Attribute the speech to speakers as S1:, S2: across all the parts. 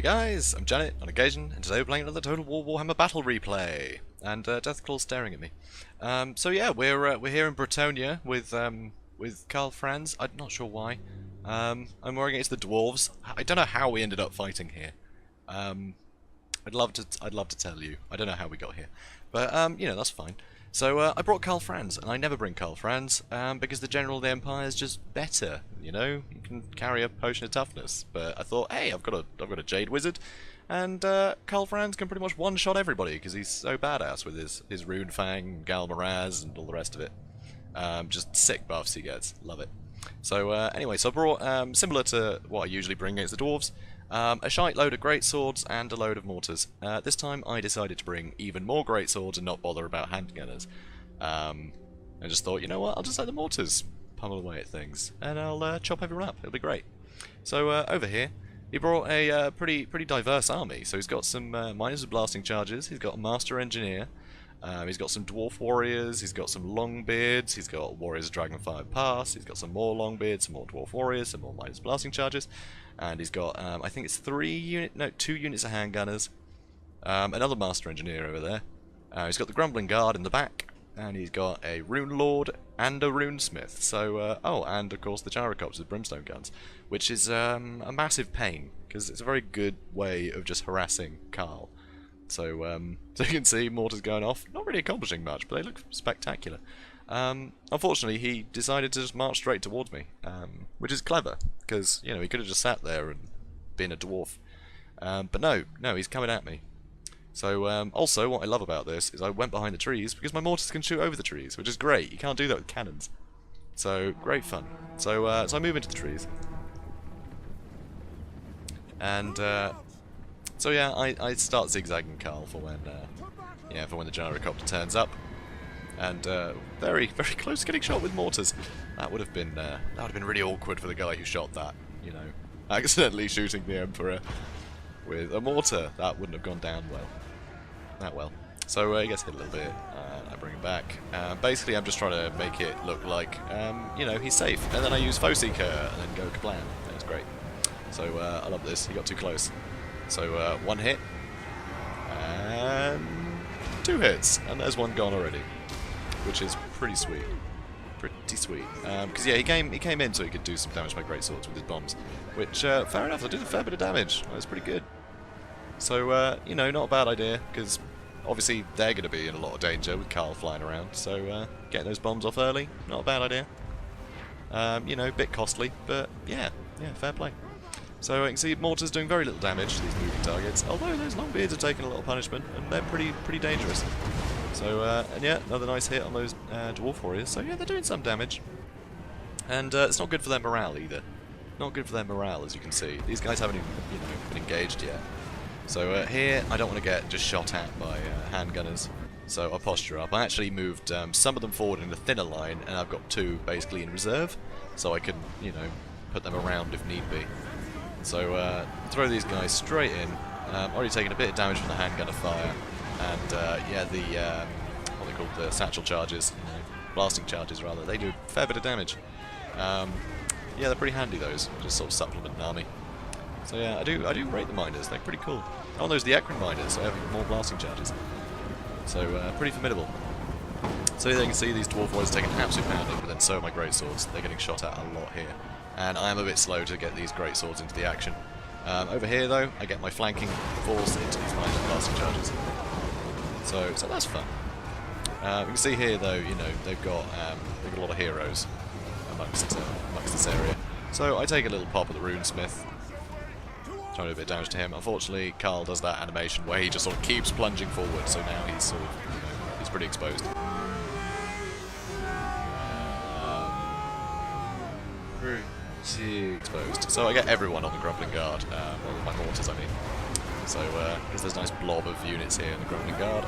S1: Hey guys, I'm JanetOnOccasion, and today we're playing another Total War Warhammer Battle Replay. And Deathclaw's staring at me. So yeah, we're here in Bretonia with Karl Franz. I'm not sure why. We're against the Dwarves. I don't know how we ended up fighting here. I'd love to tell you. I don't know how we got here, but you know, that's fine. So I brought Karl Franz, and I never bring Karl Franz because the General of the Empire is just better. You know, you can carry a potion of toughness. But I thought, hey, I've got a Jade Wizard, and Karl Franz can pretty much one-shot everybody because he's so badass with his Rune Fang, Gal Maraz, and all the rest of it. Just sick buffs he gets. Love it. So anyway, so I brought similar to what I usually bring against the Dwarves. A shite load of great swords and a load of mortars. This time I decided to bring even more great swords and not bother about handgunners. I just thought, you know what, I'll just let the mortars pummel away at things, and I'll chop everyone up. It'll be great. So over here, he brought a pretty diverse army. So he's got some miners with blasting charges. He's got a master engineer. He's got some dwarf warriors, he's got some longbeards, he's got warriors of Dragonfire Pass, he's got some more longbeards, some more dwarf warriors, some more miners blasting charges, and he's got, I think it's 2 units of handgunners, another master engineer over there. He's got the Grumbling Guard in the back, and he's got a Rune Lord and a Rune Smith. So, oh, and of course the Gyrocops with brimstone guns, which is a massive pain, because it's a very good way of just harassing Karl. So, so you can see mortars going off, not really accomplishing much, but they look spectacular. Unfortunately, he decided to just march straight towards me, which is clever, because, you know, he could have just sat there and been a dwarf. But no, he's coming at me. So, also, what I love about this is I went behind the trees, because my mortars can shoot over the trees, which is great. You can't do that with cannons. So, great fun. So, so I move into the trees. And, so yeah, I start zigzagging Karl for when the gyrocopter turns up, and very close to getting shot with mortars. That would have been really awkward for the guy who shot that. You know, accidentally shooting the Emperor with a mortar. That wouldn't have gone down well. So he gets hit a little bit. I bring him back. Basically, I'm just trying to make it look like you know, he's safe, and then I use Foe Seeker and then go kablam. That's great. So I love this. He got too close. So 1 hit, and 2 hits, and there's 1 gone already, which is pretty sweet. Because yeah, he came in so he could do some damage by greatswords with his bombs, which fair enough. I did a fair bit of damage. That was pretty good. So you know, not a bad idea, because obviously they're going to be in a lot of danger with Karl flying around. So getting those bombs off early, not a bad idea. You know, a bit costly, but yeah, fair play. So you can see mortars doing very little damage to these moving targets, although those longbeards are taking a lot of punishment, and they're pretty dangerous. So, and yeah, another nice hit on those dwarf warriors. So yeah, they're doing some damage. And it's not good for their morale either. Not good for their morale, as you can see. These guys haven't even, you know, been engaged yet. So here, I don't want to get just shot at by handgunners. So I posture up. I actually moved some of them forward in a thinner line, and I've got 2 basically in reserve, so I can, you know, put them around if need be. So throw these guys straight in. Already taking a bit of damage from the handgunner fire, and yeah, the what they call the satchel charges, you know, blasting charges rather. They do a fair bit of damage. Yeah, they're pretty handy, those. Just sort of supplement an army. So yeah, I do rate the miners. They're pretty cool. Oh, those are the Ekron miners. So they have more blasting charges. So pretty formidable. So there you can see these dwarf warriors taking an absolute pounding, but then so are my great swords. They're getting shot at a lot here. And I am a bit slow to get these great swords into the action. Over here, though, I get my flanking force into these minor blasting charges. So that's fun. You can see here, though, you know, they've got a lot of heroes amongst this area. So I take a little pop at the Rune Smith, trying to do a bit of damage to him. Unfortunately, Karl does that animation where he just sort of keeps plunging forward. So now he's sort of, you know, he's pretty exposed. Exposed. So I get everyone on the Grumbling Guard, well, my mortars I mean. So because there's a nice blob of units here in the Grumbling Guard,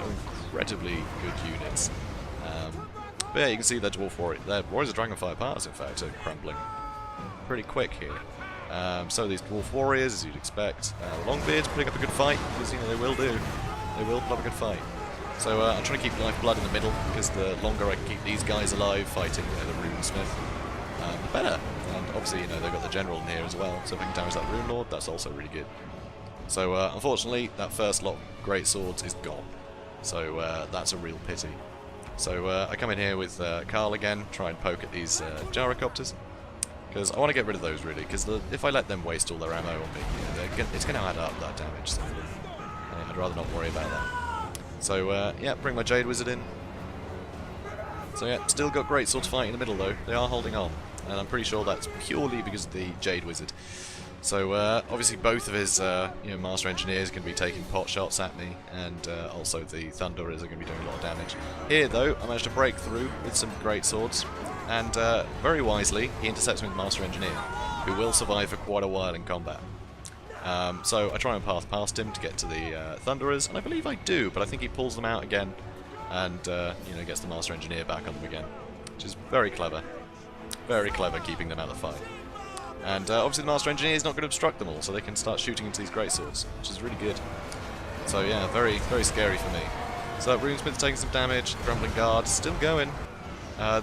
S1: incredibly good units. But yeah, you can see their dwarf warriors of Dragonfire Pass, in fact, are crumbling pretty quick here. So these dwarf warriors, as you'd expect, Longbeards putting up a good fight, because you know they will do. They will put up a good fight. So I'm trying to keep lifeblood in the middle, because the longer I can keep these guys alive fighting, you know, the Rune Smith, the better. And obviously, you know, they've got the General in here as well, so if I can damage that Rune Lord, that's also really good. So unfortunately, that first lot of great swords is gone. So that's a real pity. So I come in here with Carl again, try and poke at these gyrocopters. Because I want to get rid of those, really, because if I let them waste all their ammo on me, it's going to add up, that damage, so I'd rather not worry about that. So, yeah, bring my Jade Wizard in. So, yeah, still got great swords fighting in the middle, though. They are holding on, and I'm pretty sure that's purely because of the Jade Wizard. So, obviously, both of his Master Engineers are going to be taking pot shots at me, and also the Thunderers are going to be doing a lot of damage. Here, though, I managed to break through with some great swords. And very wisely, he intercepts me with Master Engineer, who will survive for quite a while in combat. So I try and path past him to get to the Thunderers, and I believe I do, but I think he pulls them out again, and gets the Master Engineer back on them again, which is very clever keeping them out of the fight. And obviously the Master Engineer is not going to obstruct them all, so they can start shooting into these greatswords, which is really good. So yeah, very scary for me. So Runesmith's taking some damage, the Grumbling Guard still going.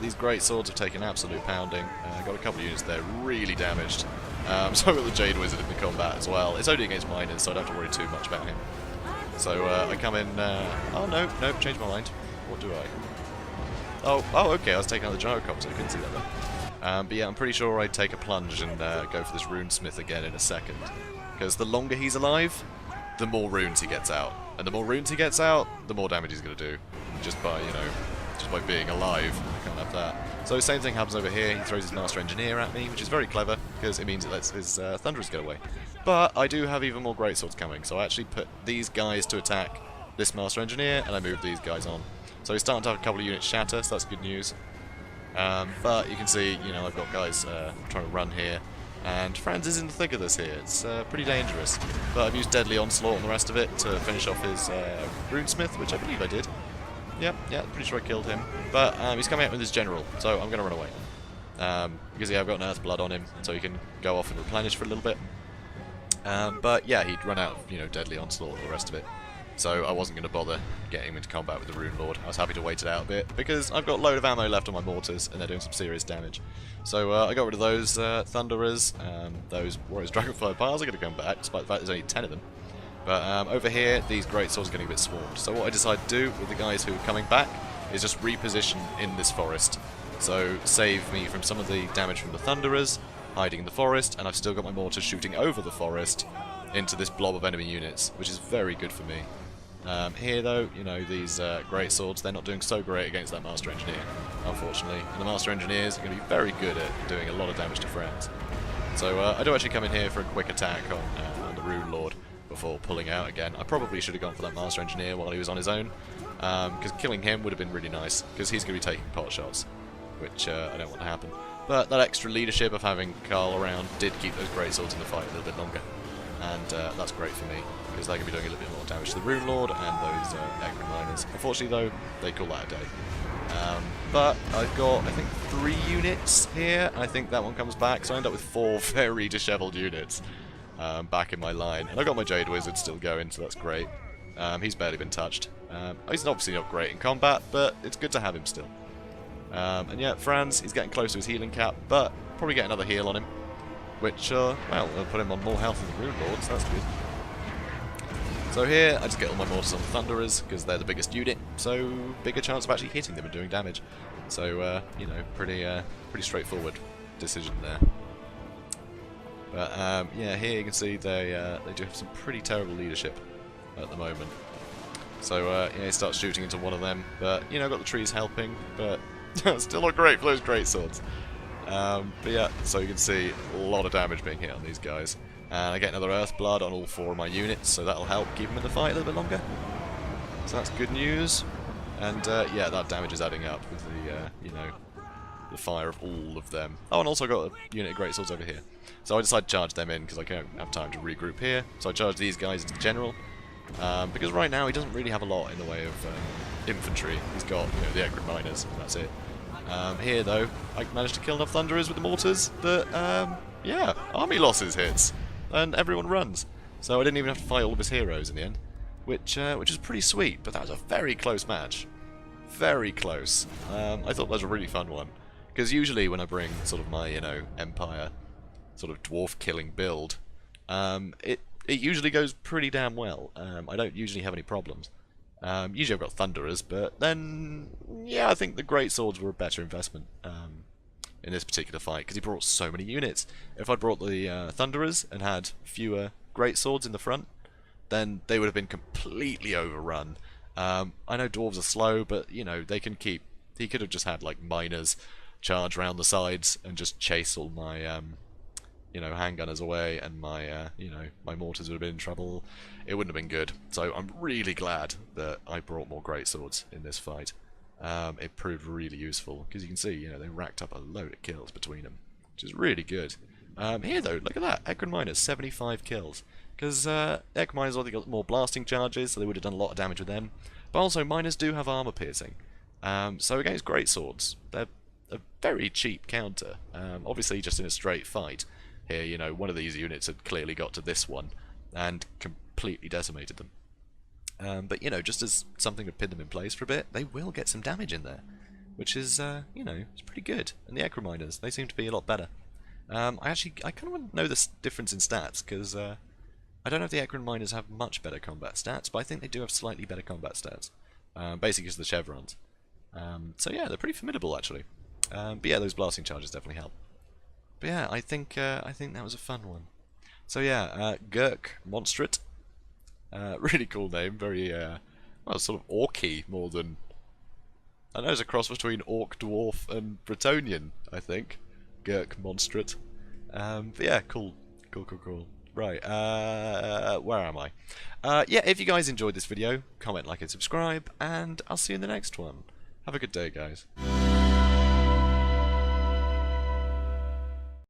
S1: These great swords have taken absolute pounding. Got a couple of units there really damaged. So I've got the Jade Wizard in the combat as well. It's only against miners, so I don't have to worry too much about him. So I come in... oh, no, changed my mind. What do I? Oh, okay, I was taking out the gyrocopter, I couldn't see that there. But yeah, I'm pretty sure I'd take a plunge and go for this Runesmith again in a second. Because the longer he's alive, the more runes he gets out. And the more runes he gets out, the more damage he's going to do. Just by, just by being alive. I can't have that. So same thing happens over here. He throws his Master Engineer at me, which is very clever, because it means it lets his Thunderers get away. But I do have even more greatswords coming, so I actually put these guys to attack this Master Engineer, and I move these guys on. So he's starting to have a couple of units shatter, so that's good news. But you can see, I've got guys trying to run here, and Franz is in the thick of this here. It's pretty dangerous. But I've used Deadly Onslaught and the rest of it to finish off his Runesmith, which I believe I did. Yeah, pretty sure I killed him. But he's coming out with his general, so I'm going to run away. Because I've got an Earthblood on him, so he can go off and replenish for a little bit. But yeah, he'd run out of, Deadly Onslaught and the rest of it. So I wasn't going to bother getting him into combat with the Rune Lord. I was happy to wait it out a bit, because I've got a load of ammo left on my mortars, and they're doing some serious damage. So I got rid of those Thunderers, those Warriors Dragonfly Piles are going to come back, despite the fact there's only 10 of them. But over here, these great swords are getting a bit swarmed. So what I decided to do with the guys who are coming back is just reposition in this forest. So save me from some of the damage from the Thunderers, hiding in the forest, and I've still got my mortars shooting over the forest into this blob of enemy units, which is very good for me. Here though, these great swords, they're not doing so great against that Master Engineer, unfortunately. And the Master Engineers are going to be very good at doing a lot of damage to friends. So I do actually come in here for a quick attack on the Rune Lord before pulling out again. I probably should have gone for that Master Engineer while he was on his own, because killing him would have been really nice, because he's going to be taking pot shots, which I don't want to happen. But that extra leadership of having Carl around did keep those great swords in the fight a little bit longer, and that's great for me, because they're going to be doing a little bit more damage to the Rune Lord and those Ekron Miners. Unfortunately though, they call that a day. But I've got, I think, 3 units here, and I think that one comes back, so I end up with 4 very dishevelled units back in my line. And I've got my Jade Wizard still going, so that's great. He's barely been touched. He's obviously not great in combat, but it's good to have him still. And yeah, Franz, he's getting close to his healing cap, but probably get another heal on him, which, well, will put him on more health than the Rune Lord, so that's good. So here, I just get all my mortars on the Thunderers, because they're the biggest unit, so bigger chance of actually hitting them and doing damage. So, pretty straightforward decision there. But, yeah, here you can see they do have some pretty terrible leadership at the moment. So, yeah, he starts shooting into one of them, but, I've got the trees helping, but still not great for those great swords. But yeah, so you can see a lot of damage being hit on these guys. And I get another Earthblood on all 4 of my units, so that'll help keep them in the fight a little bit longer. So that's good news. And yeah, that damage is adding up with the, the fire of all of them. Oh, and also got a unit of greatswords over here. So I decided to charge them in, because I can't have time to regroup here. So I charged these guys into the general. Because right now he doesn't really have a lot in the way of infantry. He's got, the Ekron Miners, and that's it. Here, though, I managed to kill enough Thunderers with the mortars that, yeah, army losses hits. And everyone runs. So I didn't even have to fight all of his heroes in the end, which is pretty sweet. But that was a very close match, very close. I thought that was a really fun one, because usually when I bring sort of my Empire sort of dwarf killing build, it it usually goes pretty damn well. I don't usually have any problems. Usually I've got Thunderers, but then, yeah, I think the Great Swords were a better investment in this particular fight, because he brought so many units. If I'd brought the Thunderers and had fewer Great Swords in the front, then they would have been completely overrun. I know Dwarves are slow, but, you know, they can keep... He could have just had, like, miners charge around the sides and just chase all my, you know, handgunners away, and my, you know, my mortars would have been in trouble. It wouldn't have been good. So I'm really glad that I brought more greatswords in this fight. It proved really useful, because you can see, you know, they racked up a load of kills between them, which is really good. Here, though, look at that. Ekron Miners, 75 kills. Because Ekron Miners already got more blasting charges, so they would have done a lot of damage with them. But also, Miners do have armor piercing. So against greatswords, they're a very cheap counter. Obviously, just in a straight fight. Here, you know, one of these units had clearly got to this one and completely decimated them. But, you know, just as something to pin them in place for a bit, they will get some damage in there. Which is, you know, it's pretty good. And the Ekron Miners, they seem to be a lot better. I kind of want to know the difference in stats, because I don't know if the Ekron Miners have much better combat stats, but I think they do have slightly better combat stats. Basically because of the chevrons. So yeah, they're pretty formidable, actually. But yeah, those blasting charges definitely help. But yeah, I think that was a fun one. So yeah, Gurk Monstret. Really cool name, very, well, sort of orky more than... I know it's a cross between Orc, Dwarf, and Bretonnian, I think. Gurk Monstret. But yeah, cool. Right, where am I? Yeah, if you guys enjoyed this video, comment, like, and subscribe, and I'll see you in the next one. Have a good day, guys.